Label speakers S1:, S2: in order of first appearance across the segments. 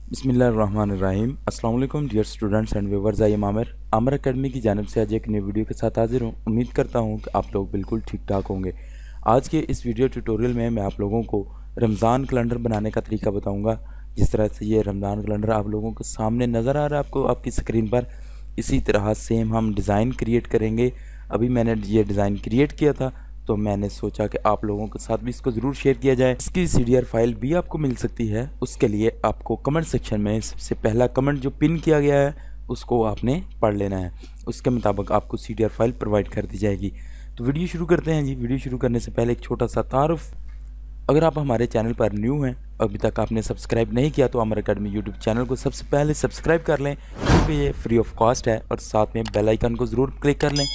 S1: बिस्मिल्लाहिर्रहमानिर्रहीम। अस्सलाम वालेकुम dear students and viewers. I am Aamir Academy की जानिब से आज एक नई वीडियो के साथ हाजिर हूँ। उम्मीद करता हूँ कि आप लोग बिल्कुल ठीक ठाक होंगे। आज के इस वीडियो ट्यूटोरियल में मैं आप लोगों को रमज़ान कैलेंडर बनाने का तरीका बताऊँगा। जिस तरह से ये रमज़ान कैलेंडर आप लोगों के सामने नज़र आ रहा है आपको आपकी स्क्रीन पर, इसी तरह सेम हम डिज़ाइन क्रिएट करेंगे। अभी मैंने ये डिज़ाइन क्रिएट किया था तो मैंने सोचा कि आप लोगों के साथ भी इसको ज़रूर शेयर किया जाए। इसकी CDR फाइल भी आपको मिल सकती है। उसके लिए आपको कमेंट सेक्शन में सबसे पहला कमेंट जो पिन किया गया है उसको आपने पढ़ लेना है। उसके मुताबिक आपको CDR फाइल प्रोवाइड कर दी जाएगी। तो वीडियो शुरू करते हैं जी। वीडियो शुरू करने से पहले एक छोटा सा तारुफ, अगर आप हमारे चैनल पर न्यू हैं, अभी तक आपने सब्सक्राइब नहीं किया तो आमिर एकेडमी यूट्यूब चैनल को सबसे पहले सब्सक्राइब कर लें, क्योंकि ये फ्री ऑफ कॉस्ट है। और साथ में बेल आइकन को ज़रूर क्लिक कर लें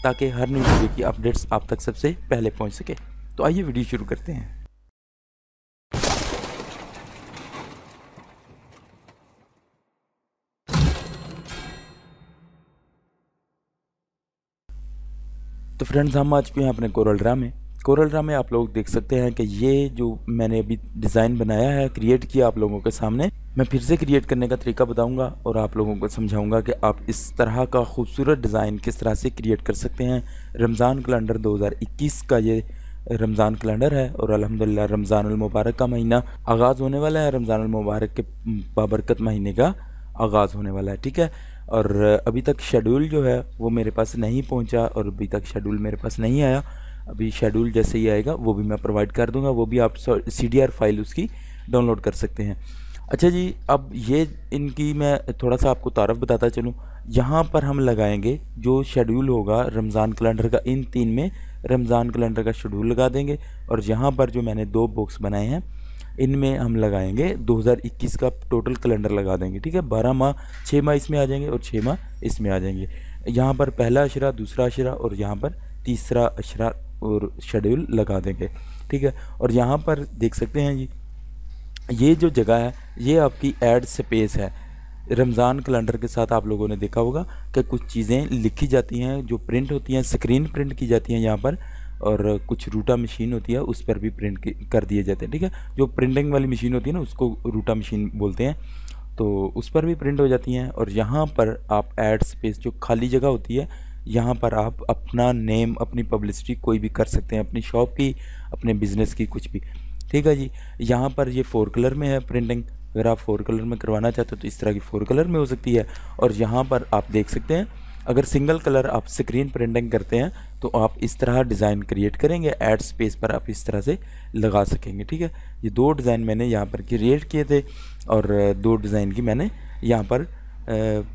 S1: ताकि हर नई वीडियो की अपडेट्स आप तक सबसे पहले पहुंच सके। तो आइए वीडियो शुरू करते हैं। तो फ्रेंड्स, हम आ चुके हैं अपने कोरल ड्रा में आप लोग देख सकते हैं कि ये जो मैंने अभी डिज़ाइन बनाया है, क्रिएट किया आप लोगों के सामने। मैं फिर से क्रिएट करने का तरीका बताऊंगा और आप लोगों को समझाऊंगा कि आप इस तरह का खूबसूरत डिज़ाइन किस तरह से क्रिएट कर सकते हैं। रमज़ान कैलेंडर 2021 का ये रमज़ान कैलेंडर है और अल्हम्दुलिल्लाह रमज़ानुल मुबारक का महीना आगाज़ होने वाला है। रमज़ानुल मुबारक के बाबरकत महीने का आगाज़ होने वाला है, ठीक है। और अभी तक शेड्यूल जो है वो मेरे पास नहीं पहुंचा और अभी तक शेड्यूल मेरे पास नहीं आया। अभी शेड्यूल जैसे ही आएगा वो भी मैं प्रोवाइड कर दूंगा, वो भी आप CDR फाइल उसकी डाउनलोड कर सकते हैं। अच्छा जी, अब ये इनकी मैं थोड़ा सा आपको तारफ़ बताता चलूँ। यहाँ पर हम लगाएंगे जो शेड्यूल होगा रमज़ान कैलेंडर का, इन 3 में रमज़ान कैलेंडर का शेड्यूल लगा देंगे। और यहाँ पर जो मैंने 2 बॉक्स बनाए हैं इनमें हम लगाएंगे 2021 का टोटल कैलेंडर लगा देंगे, ठीक है। 12 माह, 6 माह इसमें आ जाएंगे और 6 माह इसमें आ जाएंगे। यहाँ पर पहला अशरा, दूसरा अशरा और यहाँ पर तीसरा अशरा और शेड्यूल लगा देंगे, ठीक है। और यहाँ पर देख सकते हैं जी, ये जो जगह है ये आपकी ऐड स्पेस है। रमज़ान कैलेंडर के साथ आप लोगों ने देखा होगा कि कुछ चीज़ें लिखी जाती हैं जो प्रिंट होती हैं, स्क्रीन प्रिंट की जाती हैं यहाँ पर, और कुछ रूटा मशीन होती है उस पर भी प्रिंट कर दिए जाते हैं, ठीक है। जो प्रिंटिंग वाली मशीन होती है ना उसको रूटा मशीन बोलते हैं, तो उस पर भी प्रिंट हो जाती हैं। और यहाँ पर आप ऐड स्पेस जो खाली जगह होती है यहाँ पर आप अपना नेम, अपनी पब्लिसिटी कोई भी कर सकते हैं, अपनी शॉप की, अपने बिज़नेस की, कुछ भी, ठीक है जी। यहाँ पर ये 4 कलर में है प्रिंटिंग। अगर आप 4 कलर में करवाना चाहते हो तो इस तरह की 4 कलर में हो सकती है। और यहाँ पर आप देख सकते हैं अगर सिंगल कलर आप स्क्रीन प्रिंटिंग करते हैं तो आप इस तरह डिज़ाइन क्रिएट करेंगे, ऐड स्पेस पर आप इस तरह से लगा सकेंगे, ठीक है। ये 2 डिज़ाइन मैंने यहाँ पर क्रिएट किए थे और 2 डिज़ाइन की मैंने यहाँ पर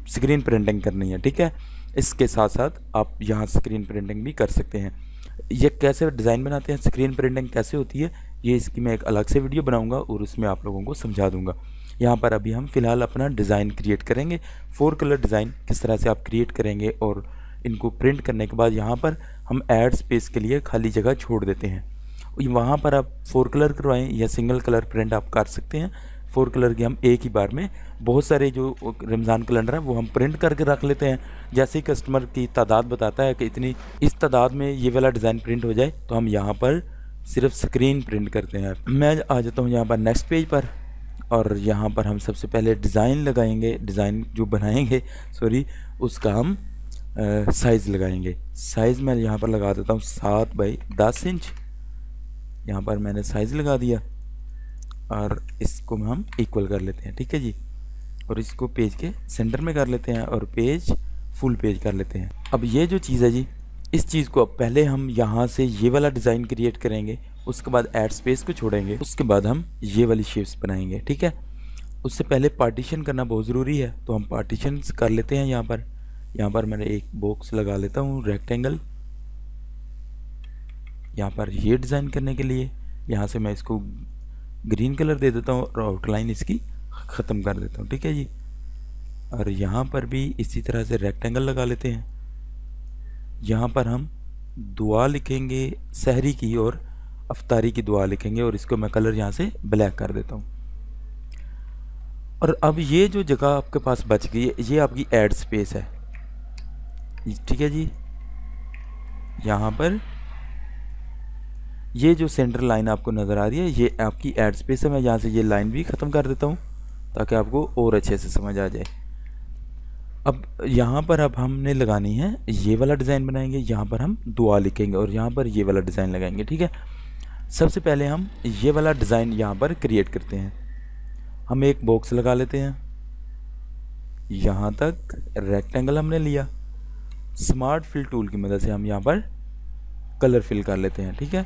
S1: स्क्रीन प्रिंटिंग करनी है, ठीक है। इसके साथ साथ आप यहाँ स्क्रीन प्रिंटिंग भी कर सकते हैं। ये कैसे डिज़ाइन बनाते हैं, स्क्रीन प्रिंटिंग कैसे होती है, ये इसकी मैं एक अलग से वीडियो बनाऊंगा और उसमें आप लोगों को समझा दूंगा। यहाँ पर अभी हम फ़िलहाल अपना डिज़ाइन क्रिएट करेंगे। 4 कलर डिज़ाइन किस तरह से आप क्रिएट करेंगे और इनको प्रिंट करने के बाद यहाँ पर हम ऐड स्पेस के लिए खाली जगह छोड़ देते हैं। वहाँ पर आप 4 कलर करवाएं या सिंगल कलर प्रिंट आप कर सकते हैं। 4 कलर की हम एक ही बार में बहुत सारे जो रमज़ान कैलेंडर हैं वो हम प्रिंट करके रख लेते हैं। जैसे ही कस्टमर की तादाद बताता है कि इतनी इस तादाद में ये वाला डिज़ाइन प्रिंट हो जाए तो हम यहाँ पर सिर्फ स्क्रीन प्रिंट करते हैं। मैं आ जाता हूँ यहाँ पर नेक्स्ट पेज पर और यहाँ पर हम सबसे पहले डिज़ाइन लगाएंगे। डिज़ाइन जो बनाएंगे उसका हम साइज़ लगाएंगे। साइज़ मैं यहाँ पर लगा देता हूँ 7 बाई 10 इंच। यहाँ पर मैंने साइज़ लगा दिया और इसको हम इक्वल कर लेते हैं, ठीक है जी। और इसको पेज के सेंटर में कर लेते हैं और पेज फुल पेज कर लेते हैं। अब ये जो चीज़ है जी, इस चीज़ को अब पहले हम यहाँ से ये वाला डिज़ाइन क्रिएट करेंगे, उसके बाद ऐड स्पेस को छोड़ेंगे, उसके बाद हम ये वाली शेप्स बनाएंगे, ठीक है। उससे पहले पार्टीशन करना बहुत ज़रूरी है, तो हम पार्टीशन कर लेते हैं। यहाँ पर मैंने एक बॉक्स लगा लेता हूँ रेक्टेंगल, यहाँ पर ये डिज़ाइन करने के लिए। यहाँ से मैं इसको ग्रीन कलर दे देता हूँ और आउटलाइन इसकी ख़त्म कर देता हूँ, ठीक है जी। और यहाँ पर भी इसी तरह से रेक्टेंगल लगा लेते हैं। यहाँ पर हम दुआ लिखेंगे सहरी की और अफ्तारी की दुआ लिखेंगे और इसको मैं कलर यहाँ से ब्लैक कर देता हूँ। और अब ये जो जगह आपके पास बच गई है ये आपकी ऐड स्पेस है, ठीक है जी। यहाँ पर ये जो सेंटर लाइन आपको नज़र आ रही है ये आपकी ऐड स्पेस है। मैं यहाँ से ये लाइन भी ख़त्म कर देता हूँ ताकि आपको और अच्छे से समझ आ जाए। अब यहाँ पर अब हमने लगानी है ये वाला डिज़ाइन बनाएंगे, यहाँ पर हम दुआ लिखेंगे और यहाँ पर ये वाला डिज़ाइन लगाएंगे। ठीक है, सबसे पहले हम ये वाला डिज़ाइन यहाँ पर क्रिएट करते हैं। हम एक बॉक्स लगा लेते हैं, यहाँ तक रेक्टेंगल हमने लिया। स्मार्ट फिल टूल की मदद से हम यहाँ पर कलर फिल कर लेते हैं। ठीक है,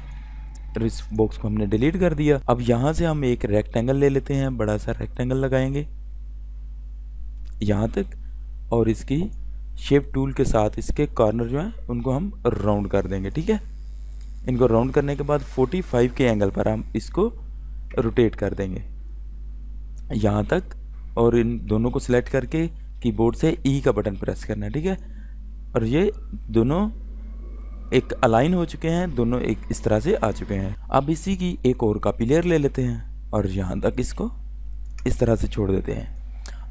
S1: और इस बॉक्स को हमने डिलीट कर दिया। अब यहाँ से हम एक रेक्टेंगल ले लेते हैं, बड़ा सा रेक्टेंगल लगाएंगे यहाँ तक, और इसकी शेप टूल के साथ इसके कॉर्नर जो है उनको हम राउंड कर देंगे। ठीक है, इनको राउंड करने के बाद 45 के एंगल पर हम इसको रोटेट कर देंगे यहाँ तक, और इन दोनों को सिलेक्ट करके कीबोर्ड से ई का बटन प्रेस करना है। ठीक है, और ये दोनों एक अलाइन हो चुके हैं, दोनों एक इस तरह से आ चुके हैं। अब इसी की एक और कॉपी लेयर ले लेते हैं और यहाँ तक इसको इस तरह से छोड़ देते हैं।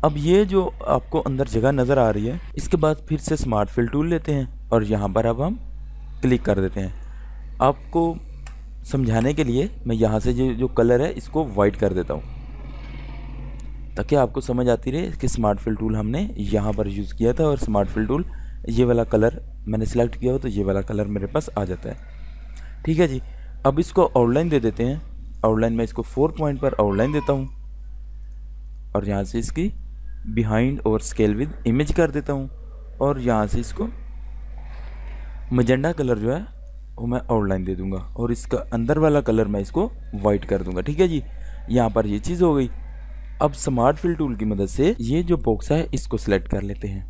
S1: अब ये जो आपको अंदर जगह नज़र आ रही है, इसके बाद फिर से स्मार्ट फिल टूल लेते हैं और यहाँ पर अब हम क्लिक कर देते हैं। आपको समझाने के लिए मैं यहाँ से जो कलर है इसको वाइट कर देता हूँ, ताकि आपको समझ आती रहे कि स्मार्ट फिल टूल हमने यहाँ पर यूज़ किया था और स्मार्ट फिल टूल ये वाला कलर मैंने सेलेक्ट किया हो तो ये वाला कलर मेरे पास आ जाता है। ठीक है जी, अब इसको आउटलाइन दे देते हैं। आउटलाइन में इसको 4 पॉइंट पर आउटलाइन देता हूँ और यहाँ से इसकी बिहाइंड और स्केल विद इमेज कर देता हूँ, और यहाँ से इसको मजेंडा कलर जो है वो मैं आउटलाइन दे दूँगा और इसका अंदर वाला कलर मैं इसको वाइट कर दूँगा। ठीक है जी, यहाँ पर ये चीज़ हो गई। अब स्मार्ट फिल टूल की मदद से ये जो बॉक्स है इसको सिलेक्ट कर लेते हैं।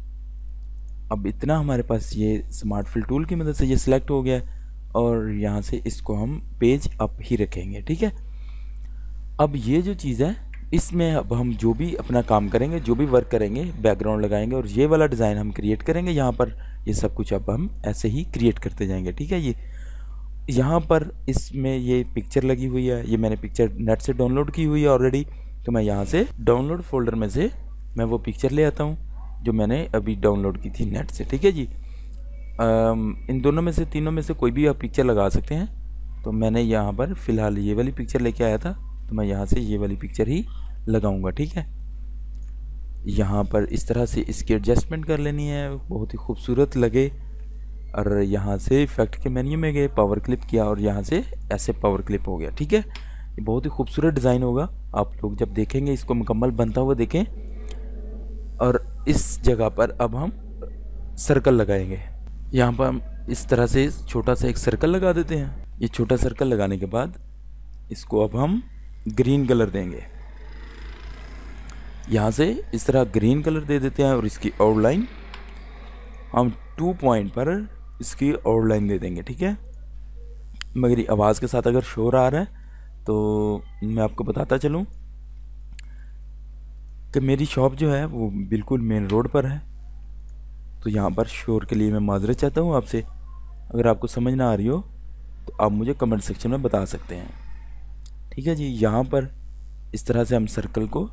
S1: अब इतना हमारे पास ये स्मार्ट फिल टूल की मदद से ये सिलेक्ट हो गया है और यहाँ से इसको हम पेज अप ही रखेंगे। ठीक है, अब ये जो चीज़ है इसमें अब हम जो भी अपना काम करेंगे, जो भी वर्क करेंगे, बैकग्राउंड लगाएंगे और ये वाला डिज़ाइन हम क्रिएट करेंगे यहाँ पर। ये सब कुछ अब हम ऐसे ही क्रिएट करते जाएंगे। ठीक है, ये यहाँ पर इसमें ये पिक्चर लगी हुई है, ये मैंने पिक्चर नेट से डाउनलोड की हुई है ऑलरेडी, तो मैं यहाँ से डाउनलोड फोल्डर में से मैं वो पिक्चर ले आता हूँ जो मैंने अभी डाउनलोड की थी नेट से। ठीक है जी, इन दोनों में से, तीनों में से कोई भी आप पिक्चर लगा सकते हैं। तो मैंने यहाँ पर फ़िलहाल ये वाली पिक्चर लेके आया था, तो मैं यहाँ से ये वाली पिक्चर ही लगाऊंगा। ठीक है, यहाँ पर इस तरह से इसकी एडजस्टमेंट कर लेनी है, बहुत ही खूबसूरत लगे। और यहाँ से इफेक्ट के मेन्यू में गए, पावर क्लिप किया और यहाँ से ऐसे पावर क्लिप हो गया। ठीक है, ये बहुत ही खूबसूरत डिज़ाइन होगा। आप लोग जब देखेंगे इसको मुकम्मल बनता हुआ देखें। और इस जगह पर अब हम सर्कल लगाएंगे। यहाँ पर हम इस तरह से छोटा सा एक सर्कल लगा देते हैं। ये छोटा सर्कल लगाने के बाद इसको अब हम ग्रीन कलर देंगे। यहाँ से इस तरह ग्रीन कलर दे देते हैं और इसकी आउटलाइन हम 2 पॉइंट पर इसकी आउटलाइन दे देंगे। ठीक है, मेरी आवाज़ के साथ अगर शोर आ रहा है तो मैं आपको बताता चलूँ कि मेरी शॉप जो है वो बिल्कुल मेन रोड पर है, तो यहाँ पर शोर के लिए मैं माजरत चाहता हूँ आपसे। अगर आपको समझ ना आ रही हो तो आप मुझे कमेंट सेक्शन में बता सकते हैं। ठीक है जी, यहाँ पर इस तरह से हम सर्कल को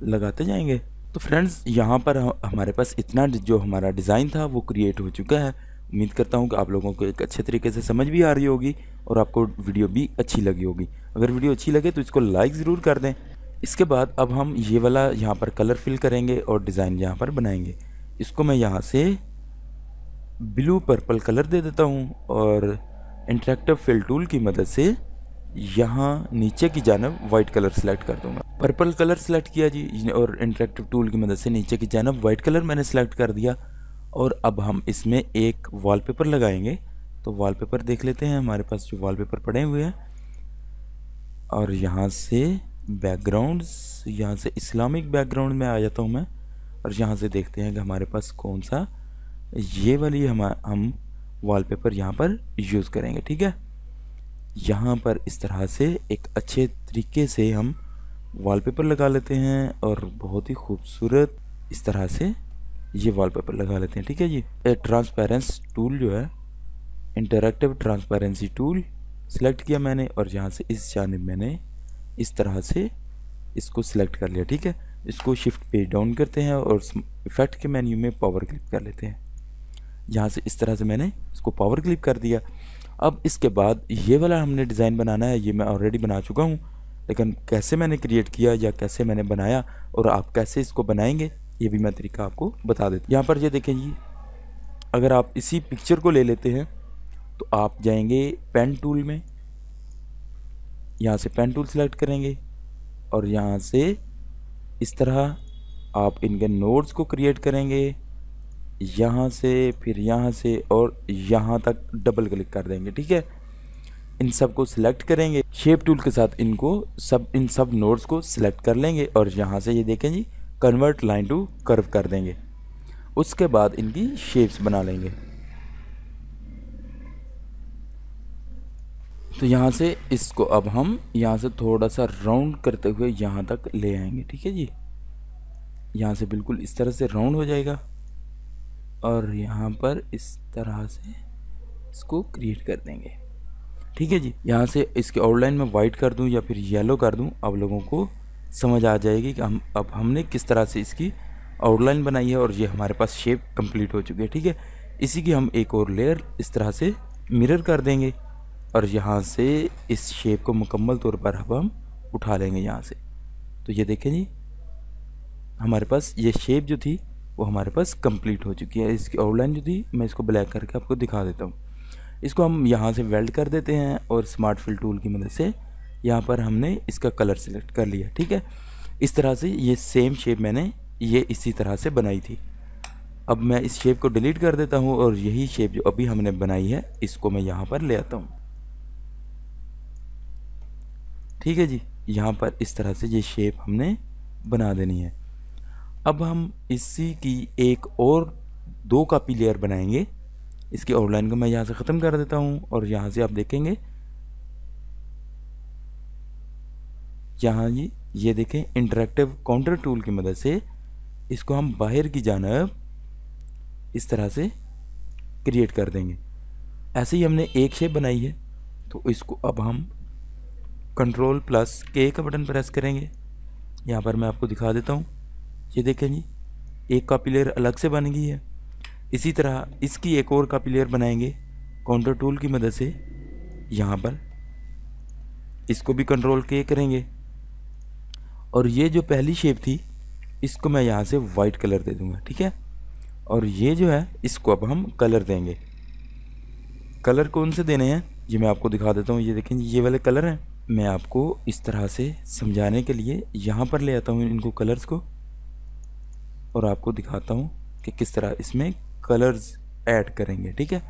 S1: लगाते जाएंगे। तो फ्रेंड्स, यहाँ पर हमारे पास इतना जो हमारा डिज़ाइन था वो क्रिएट हो चुका है। उम्मीद करता हूँ कि आप लोगों को एक अच्छे तरीके से समझ भी आ रही होगी और आपको वीडियो भी अच्छी लगी होगी। अगर वीडियो अच्छी लगे तो इसको लाइक ज़रूर कर दें। इसके बाद अब हम ये वाला यहाँ पर कलर फिल करेंगे और डिज़ाइन यहाँ पर बनाएंगे। इसको मैं यहाँ से ब्लू पर्पल कलर दे देता हूँ और इंटरेक्टिव फिल टूल की मदद से यहाँ नीचे की जानब वाइट कलर सेलेक्ट कर दूंगा। पर्पल कलर सेलेक्ट किया जी और इंटरेक्टिव टूल की मदद से नीचे की जानब वाइट कलर मैंने सेलेक्ट कर दिया। और अब हम इसमें एक वॉलपेपर लगाएंगे। तो वॉलपेपर देख लेते हैं, हमारे पास जो वॉलपेपर पड़े हुए हैं। और यहाँ से बैकग्राउंड्स, यहाँ से इस्लामिक बैकग्राउंड में आ जाता हूँ मैं और यहाँ से देखते हैं कि हमारे पास कौन सा ये वाली हम वॉलपेपर यहाँ पर यूज़ करेंगे। ठीक है, यहाँ पर इस तरह से एक अच्छे तरीके से हम वॉलपेपर लगा लेते हैं और बहुत ही खूबसूरत इस तरह से ये वॉलपेपर लगा लेते हैं। ठीक है जी, ट्रांसपेरेंस टूल जो है, इंटरैक्टिव ट्रांसपेरेंसी टूल सेलेक्ट किया मैंने और यहाँ से इस जानिब मैंने इस तरह से इसको सिलेक्ट कर लिया। ठीक है, इसको शिफ्ट पेज डाउन करते हैं और इफेक्ट के मेन्यू में पावर क्लिप कर लेते हैं। यहाँ से इस तरह से मैंने इसको पावर क्लिप कर दिया। अब इसके बाद ये वाला हमने डिज़ाइन बनाना है, ये मैं ऑलरेडी बना चुका हूँ। लेकिन कैसे मैंने क्रिएट किया या कैसे मैंने बनाया और आप कैसे इसको बनाएंगे ये भी मैं तरीका आपको बता देता हूँ। यहाँ पर ये देखें जी, अगर आप इसी पिक्चर को ले लेते हैं तो आप जाएंगे पेन टूल में, यहाँ से पेन टूल सेलेक्ट करेंगे और यहाँ से इस तरह आप इनके नोड्स को क्रिएट करेंगे, यहाँ से फिर यहाँ से और यहाँ तक डबल क्लिक कर देंगे। ठीक है, इन सब को सिलेक्ट करेंगे, शेप टूल के साथ इन सब नोड्स को सिलेक्ट कर लेंगे और यहाँ से ये देखें जी कन्वर्ट लाइन टू कर्व कर देंगे। उसके बाद इनकी शेप्स बना लेंगे। तो यहाँ से इसको अब हम यहाँ से थोड़ा सा राउंड करते हुए यहाँ तक ले आएंगे। ठीक है जी, यहाँ से बिल्कुल इस तरह से राउंड हो जाएगा और यहाँ पर इस तरह से इसको क्रिएट कर देंगे। ठीक है जी, यहाँ से इसके आउटलाइन में वाइट कर दूँ या फिर येलो कर दूँ, आप लोगों को समझ आ जाएगी कि हमने किस तरह से इसकी आउटलाइन बनाई है और ये हमारे पास शेप कंप्लीट हो चुकी है। ठीक है, इसी की हम एक और लेयर इस तरह से मिरर कर देंगे और यहाँ से इस शेप को मुकम्मल तौर पर अब हम उठा लेंगे यहाँ से। तो ये देखें जी, हमारे पास ये शेप जो थी वो हमारे पास कंप्लीट हो चुकी है। इसकी आउटलाइन जो थी मैं इसको ब्लैक करके आपको दिखा देता हूँ। इसको हम यहाँ से वेल्ड कर देते हैं और स्मार्ट फिल टूल की मदद से यहाँ पर हमने इसका कलर सेलेक्ट कर लिया। ठीक है, इस तरह से ये सेम शेप मैंने ये इसी तरह से बनाई थी। अब मैं इस शेप को डिलीट कर देता हूँ और यही शेप जो अभी हमने बनाई है इसको मैं यहाँ पर ले आता हूँ। ठीक है जी, यहाँ पर इस तरह से ये शेप हमने बना देनी है। अब हम इसी की एक और 2 कॉपी लेयर बनाएंगे। इसकी आउटलाइन को मैं यहाँ से ख़त्म कर देता हूँ और यहाँ से आप देखेंगे यहाँ ये देखें इंटरेक्टिव काउंटर टूल की मदद से इसको हम बाहर की जानिब इस तरह से क्रिएट कर देंगे। ऐसे ही हमने एक शेप बनाई है तो इसको अब हम Ctrl+K का बटन प्रेस करेंगे। यहाँ पर मैं आपको दिखा देता हूँ, ये देखें जी एक कॉपी लेयर अलग से बन गई है। इसी तरह इसकी एक और कॉपी लेयर बनाएंगे काउंटर टूल की मदद से। यहाँ पर इसको भी Ctrl+K करेंगे और ये जो पहली शेप थी इसको मैं यहाँ से वाइट कलर दे दूँगा। ठीक है, और ये जो है इसको अब हम कलर देंगे। कलर कौन से देने हैं ये मैं आपको दिखा देता हूँ। ये देखें ये वाले कलर हैं। मैं आपको इस तरह से समझाने के लिए यहाँ पर ले आता हूँ इनको कलर्स को और आपको दिखाता हूँ कि किस तरह इसमें कलर्स ऐड करेंगे। ठीक है,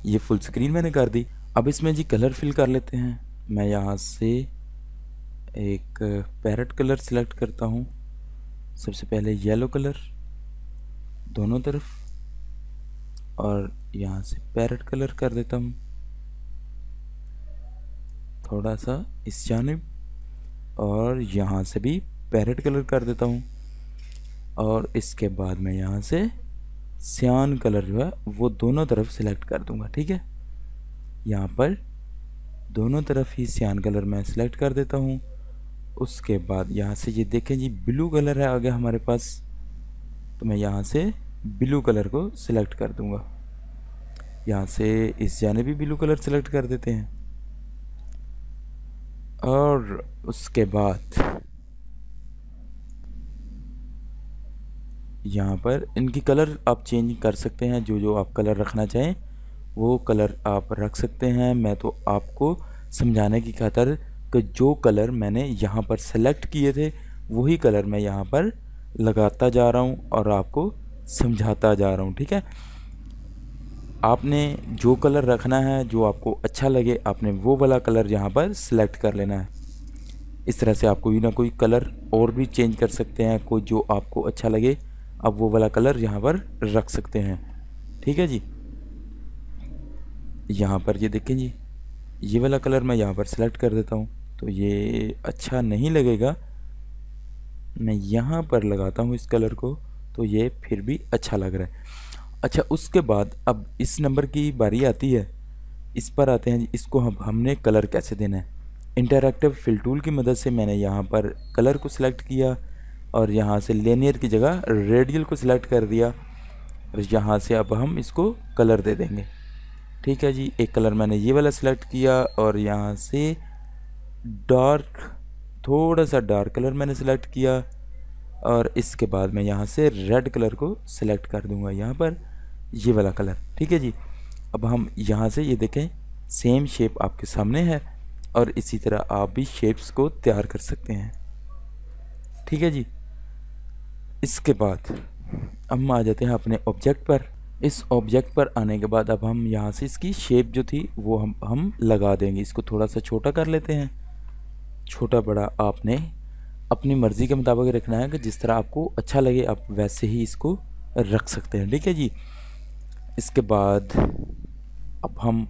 S1: ये फुल स्क्रीन मैंने कर दी। अब इसमें जी कलर फिल कर लेते हैं। मैं यहाँ से एक पैरेट कलर सिलेक्ट करता हूँ। सबसे पहले येलो कलर दोनों तरफ और यहाँ से पैरेट कलर कर देता हूँ थोड़ा सा इस जानिब और यहाँ से भी पैरेट कलर कर देता हूँ और इसके बाद मैं यहाँ से सियान कलर जो है वो दोनों तरफ सिलेक्ट कर दूँगा। ठीक है, यहाँ पर दोनों तरफ ही सियान कलर मैं सिलेक्ट कर देता हूँ। उसके बाद यहाँ से ये देखें जी ब्लू कलर है आ गया हमारे पास, तो मैं यहाँ से ब्लू कलर को सिलेक्ट कर दूँगा। यहाँ से इस जाने भी ब्लू कलर सिलेक्ट कर देते हैं और उसके बाद यहाँ पर इनकी कलर आप चेंज कर सकते हैं। जो आप कलर रखना चाहें वो कलर आप रख सकते हैं। मैं तो आपको समझाने की खातिर कि जो कलर मैंने यहाँ पर सेलेक्ट किए थे वही कलर मैं यहाँ पर लगाता जा रहा हूँ और आपको समझाता जा रहा हूँ। ठीक है, आपने जो कलर रखना है जो आपको अच्छा लगे आपने वो वाला कलर यहाँ पर सिलेक्ट कर लेना है। इस तरह से आप कोई ना कोई कलर और भी चेंज कर सकते हैं। कोई जो आपको अच्छा लगे आप वो वाला कलर यहाँ पर रख सकते हैं। ठीक है जी, यहाँ पर ये देखें जी ये वाला कलर मैं यहाँ पर सिलेक्ट कर देता हूँ। तो ये अच्छा नहीं लगेगा, मैं यहाँ पर लगाता हूँ इस कलर को तो ये फिर भी अच्छा लग रहा है। अच्छा, उसके बाद अब इस नंबर की बारी आती है, इस पर आते हैं। इसको हमने कलर कैसे देना है। इंटरैक्टिव फिल टूल की मदद से मैंने यहाँ पर कलर को सिलेक्ट किया और यहाँ से लिनियर की जगह रेडियल को सिलेक्ट कर दिया और यहाँ से अब हम इसको कलर दे देंगे। ठीक है जी, एक कलर मैंने ये वाला सिलेक्ट किया और यहाँ से डार्क थोड़ा सा डार्क कलर मैंने सेलेक्ट किया और इसके बाद मैं यहाँ से रेड कलर को सिलेक्ट कर दूंगा, यहाँ पर ये वाला कलर। ठीक है जी। अब हम यहाँ से ये देखें सेम शेप आपके सामने है और इसी तरह आप भी शेप्स को तैयार कर सकते हैं। ठीक है जी। इसके बाद हम आ जाते हैं अपने ऑब्जेक्ट पर। इस ऑब्जेक्ट पर आने के बाद अब हम यहाँ से इसकी शेप जो थी वो हम लगा देंगे। इसको थोड़ा सा छोटा कर लेते हैं। छोटा बड़ा आपने अपनी मर्ज़ी के मुताबिक रखना है कि जिस तरह आपको अच्छा लगे आप वैसे ही इसको रख सकते हैं। ठीक है जी। इसके बाद अब हम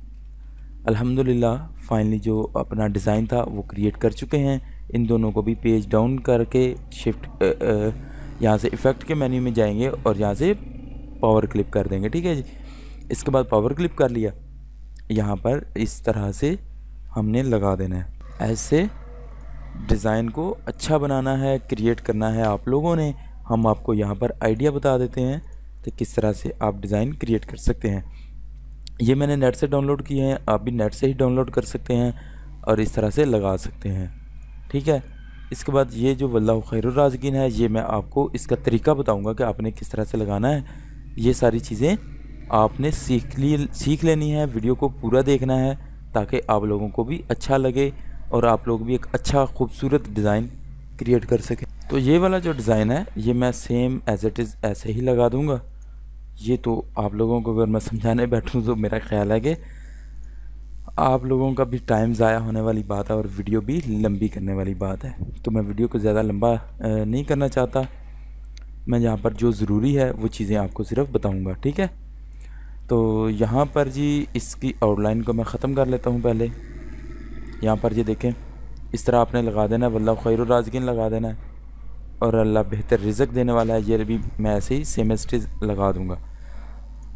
S1: अल्हम्दुलिल्लाह फाइनली जो अपना डिज़ाइन था वो क्रिएट कर चुके हैं। इन दोनों को भी पेज डाउन करके शिफ्ट यहाँ से इफ़ेक्ट के मेन्यू में जाएंगे और यहाँ से पावर क्लिप कर देंगे। ठीक है जी। इसके बाद पावर क्लिप कर लिया, यहाँ पर इस तरह से हमने लगा देना है। ऐसे डिज़ाइन को अच्छा बनाना है, क्रिएट करना है आप लोगों ने। हम आपको यहाँ पर आइडिया बता देते हैं कि किस तरह से आप डिज़ाइन क्रिएट कर सकते हैं। ये मैंने नेट से डाउनलोड किए हैं, आप भी नेट से ही डाउनलोड कर सकते हैं और इस तरह से लगा सकते हैं। ठीक है। इसके बाद ये जो वल्लाहु खैरुर राज़िकीन है, ये मैं आपको इसका तरीका बताऊंगा कि आपने किस तरह से लगाना है। ये सारी चीज़ें आपने सीख लेनी है। वीडियो को पूरा देखना है ताकि आप लोगों को भी अच्छा लगे और आप लोग भी एक अच्छा खूबसूरत डिज़ाइन क्रिएट कर सकें। तो ये वाला जो डिज़ाइन है ये मैं सेम एज़ इट इज़ ऐसे ही लगा दूंगा। ये तो आप लोगों को अगर मैं समझाने बैठूं तो मेरा ख्याल है कि आप लोगों का भी टाइम ज़ाया होने वाली बात है और वीडियो भी लंबी करने वाली बात है। तो मैं वीडियो को ज़्यादा लंबा नहीं करना चाहता। मैं यहाँ पर जो ज़रूरी है वो चीज़ें आपको सिर्फ बताऊँगा। ठीक है। तो यहाँ पर जी इसकी आउटलाइन को मैं ख़त्म कर लेता हूँ पहले। यहाँ पर ये देखें इस तरह आपने लगा देना है, वल्लाहु खैरुर राज़िकीन लगा देना है और अल्लाह बेहतर रिज़्क़ देने वाला है। ये भी मैं ऐसे ही सेम स्टेज लगा दूँगा।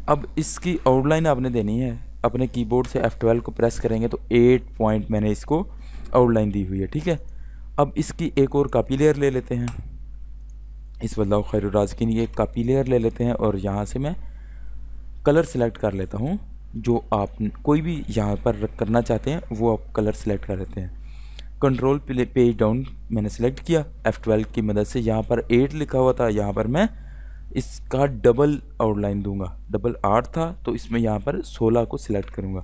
S1: अब इसकी आउटलाइन आपने देनी है। अपने कीबोर्ड से F12 को प्रेस करेंगे तो 8 पॉइंट मैंने इसको आउटलाइन दी हुई है। ठीक है। अब इसकी एक और कॉपी लेयर ले लेते हैं। इस वल्लाहु खैरुर राज़िकीन की एक कॉपी लेयर ले लेते हैं और यहाँ से मैं कलर सेलेक्ट कर लेता हूँ। जो आप कोई भी यहाँ पर करना चाहते हैं वो आप कलर सेलेक्ट कर लेते हैं। कंट्रोल पेज डाउन मैंने सेलेक्ट किया F12 की मदद से। यहाँ पर 8 लिखा हुआ था, यहाँ पर मैं इसका डबल आउटलाइन दूंगा। डबल 8 था तो इसमें यहाँ पर 16 को सिलेक्ट करूँगा।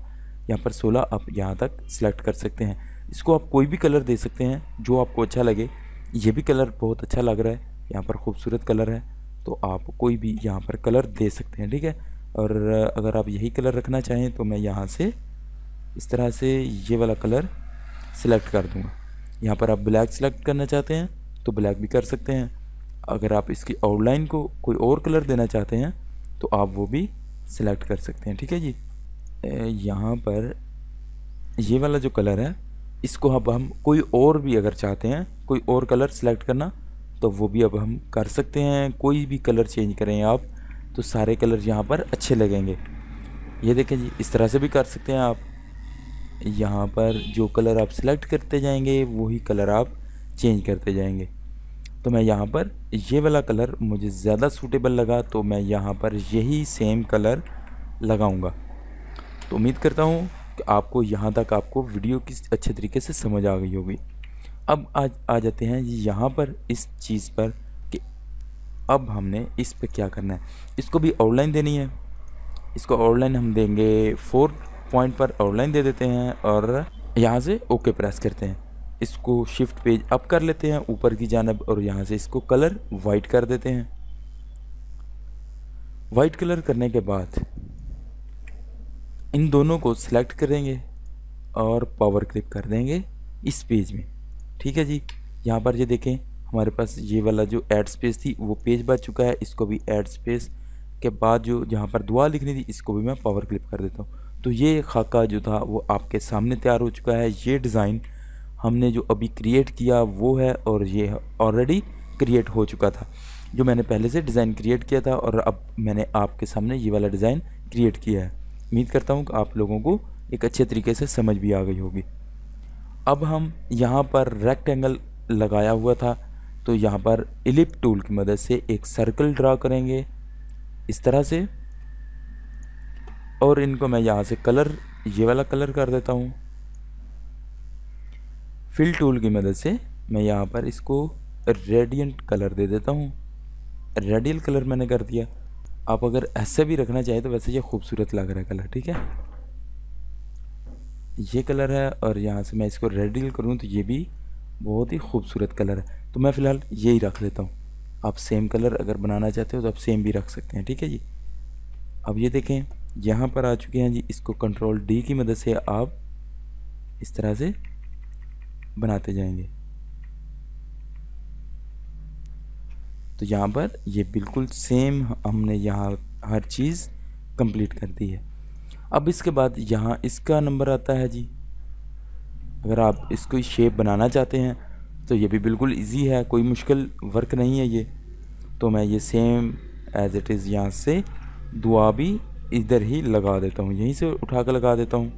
S1: यहाँ पर 16 आप यहाँ तक सिलेक्ट कर सकते हैं। इसको आप कोई भी कलर दे सकते हैं जो आपको अच्छा लगे। ये भी कलर बहुत अच्छा लग रहा है, यहाँ पर खूबसूरत कलर है, तो आप कोई भी यहाँ पर कलर दे सकते हैं। ठीक है। और अगर आप यही कलर रखना चाहें तो मैं यहाँ से इस तरह से ये वाला कलर सिलेक्ट कर दूँगा। यहाँ पर आप ब्लैक सेलेक्ट करना चाहते हैं तो ब्लैक भी कर सकते हैं। अगर आप इसकी आउटलाइन को कोई और कलर देना चाहते हैं तो आप वो भी सिलेक्ट कर सकते हैं। ठीक है जी। यहाँ पर ये वाला जो कलर है इसको अब हम कोई और भी अगर चाहते हैं कोई और कलर सेलेक्ट करना तो वो भी अब हम कर सकते हैं। कोई भी कलर चेंज करें आप तो सारे कलर यहाँ पर अच्छे लगेंगे। ये देखें जी, इस तरह से भी कर सकते हैं आप। यहाँ पर जो कलर आप सिलेक्ट करते जाएंगे वही कलर आप चेंज करते जाएंगे। तो मैं यहाँ पर ये वाला कलर मुझे ज़्यादा सूटेबल लगा तो मैं यहाँ पर यही सेम कलर लगाऊंगा। तो उम्मीद करता हूँ कि आपको यहाँ तक आपको वीडियो की अच्छे तरीके से समझ आ गई होगी। अब आज आ जाते हैं यहाँ पर इस चीज़ पर कि अब हमने इस पे क्या करना है। इसको भी आउटलाइन देनी है। इसको आउटलाइन हम देंगे 4 पॉइंट पर आउटलाइन दे देते हैं और यहाँ से ओके प्रेस करते हैं। इसको शिफ्ट पेज अप कर लेते हैं ऊपर की जानब और यहाँ से इसको कलर वाइट कर देते हैं। वाइट कलर करने के बाद इन दोनों को सिलेक्ट करेंगे और पावर क्लिक कर देंगे इस पेज में। ठीक है जी। यहाँ पर ये देखें हमारे पास ये वाला जो ऐड स्पेस थी वो पेज बच चुका है। इसको भी ऐड स्पेस के बाद जो जहाँ पर दुआ लिखनी थी इसको भी मैं पावर क्लिक कर देता हूँ। तो ये खाका जो था वो आपके सामने तैयार हो चुका है। ये डिज़ाइन हमने जो अभी क्रिएट किया वो है और ये ऑलरेडी क्रिएट हो चुका था जो मैंने पहले से डिज़ाइन क्रिएट किया था और अब मैंने आपके सामने ये वाला डिज़ाइन क्रिएट किया है। उम्मीद करता हूँ कि आप लोगों को एक अच्छे तरीके से समझ भी आ गई होगी। अब हम यहाँ पर रेक्टेंगल लगाया हुआ था तो यहाँ पर इलिप टूल की मदद से एक सर्कल ड्रा करेंगे इस तरह से और इनको मैं यहाँ से कलर ये वाला कलर कर देता हूँ। फिल टूल की मदद से मैं यहाँ पर इसको रेडियंट कलर दे देता हूँ। रेडियल कलर मैंने कर दिया। आप अगर ऐसे भी रखना चाहें तो वैसे ये खूबसूरत लग रहा है कलर, ठीक है। ये कलर है और यहाँ से मैं इसको रेडियल करूँ तो ये भी बहुत ही खूबसूरत कलर है। तो मैं फ़िलहाल यही रख लेता हूँ। आप सेम कलर अगर बनाना चाहते हो तो आप सेम भी रख सकते हैं, ठीक है जी। अब ये देखें यहाँ पर आ चुके हैं जी। इसको कंट्रोल डी की मदद से आप इस तरह से बनाते जाएंगे। तो यहाँ पर ये बिल्कुल सेम हमने यहाँ हर चीज़ कंप्लीट कर दी है। अब इसके बाद यहाँ इसका नंबर आता है जी। अगर आप इसको शेप बनाना चाहते हैं तो ये भी बिल्कुल इजी है, कोई मुश्किल वर्क नहीं है ये। तो मैं ये सेम एज इट इज़ यहाँ से दुआ भी इधर ही लगा देता हूँ, यहीं से उठा कर लगा देता हूँ।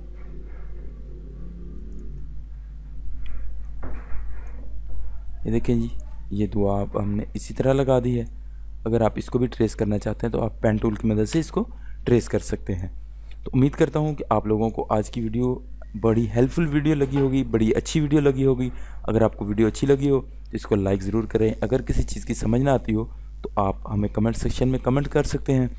S1: ये देखें जी, ये दुआ आप हमने इसी तरह लगा दी है। अगर आप इसको भी ट्रेस करना चाहते हैं तो आप पेन टूल की मदद से इसको ट्रेस कर सकते हैं। तो उम्मीद करता हूँ कि आप लोगों को आज की वीडियो बड़ी हेल्पफुल वीडियो लगी होगी, बड़ी अच्छी वीडियो लगी होगी। अगर आपको वीडियो अच्छी लगी हो तो इसको लाइक ज़रूर करें। अगर किसी चीज़ की समझ ना आती हो तो आप हमें कमेंट सेक्शन में कमेंट कर सकते हैं।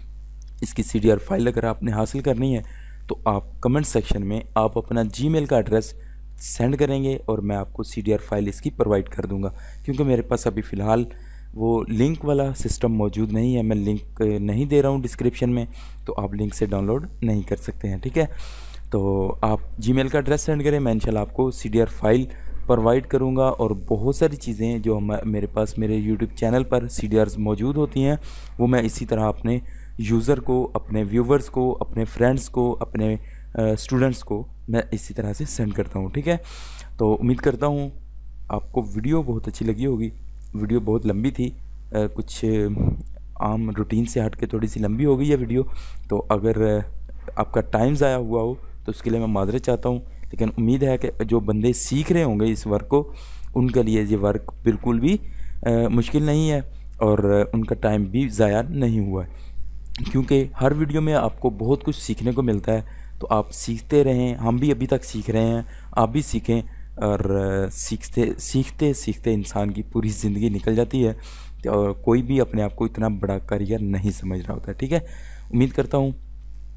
S1: इसकी CDR फाइल अगर आपने हासिल करनी है तो आप कमेंट सेक्शन में आप अपना जीमेल का एड्रेस सेंड करेंगे और मैं आपको CDR फाइल इसकी प्रोवाइड कर दूंगा। क्योंकि मेरे पास अभी फ़िलहाल वो लिंक वाला सिस्टम मौजूद नहीं है, मैं लिंक नहीं दे रहा हूँ डिस्क्रिप्शन में, तो आप लिंक से डाउनलोड नहीं कर सकते हैं, ठीक है। तो आप जीमेल का एड्रेस सेंड करें, मैं इंशाल्लाह आपको CDR फाइल प्रोवाइड करूँगा। और बहुत सारी चीज़ें जो मेरे पास मेरे यूट्यूब चैनल पर CDRs मौजूद होती हैं वो मैं इसी तरह अपने यूज़र को, अपने व्यूवर्स को, अपने फ्रेंड्स को, अपने स्टूडेंट्स को मैं इसी तरह से सेंड करता हूँ, ठीक है। तो उम्मीद करता हूँ आपको वीडियो बहुत अच्छी लगी होगी। वीडियो बहुत लंबी थी, कुछ आम रूटीन से हट के थोड़ी सी लंबी हो गई है वीडियो। तो अगर आपका टाइम ज़ाया हुआ हो तो उसके लिए मैं माजरत चाहता हूँ। लेकिन उम्मीद है कि जो बंदे सीख रहे होंगे इस वर्क को, उनके लिए ये वर्क बिल्कुल भी मुश्किल नहीं है और उनका टाइम भी ज़ाया नहीं हुआ है। क्योंकि हर वीडियो में आपको बहुत कुछ सीखने को मिलता है। तो आप सीखते रहें, हम भी अभी तक सीख रहे हैं, आप भी सीखें। और सीखते सीखते इंसान की पूरी ज़िंदगी निकल जाती है और कोई भी अपने आप को इतना बड़ा करियर नहीं समझ रहा होता है, ठीक है। उम्मीद करता हूँ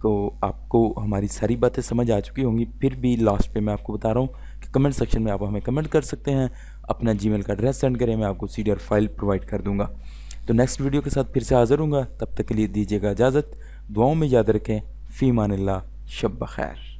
S1: तो आपको हमारी सारी बातें समझ आ चुकी होंगी। फिर भी लास्ट पे मैं आपको बता रहा हूँ कि कमेंट सेक्शन में आप हमें कमेंट कर सकते हैं, अपना जीमेल का एड्रेस सेंड करें, मैं आपको CDR फाइल प्रोवाइड कर दूँगा। तो नेक्स्ट वीडियो के साथ फिर से हाज़िर हूँगा, तब तक के लिए दीजिएगा इजाज़त। दुआओं में याद रखें। फ़ी अमानिल्लाह, शब बख़ैर।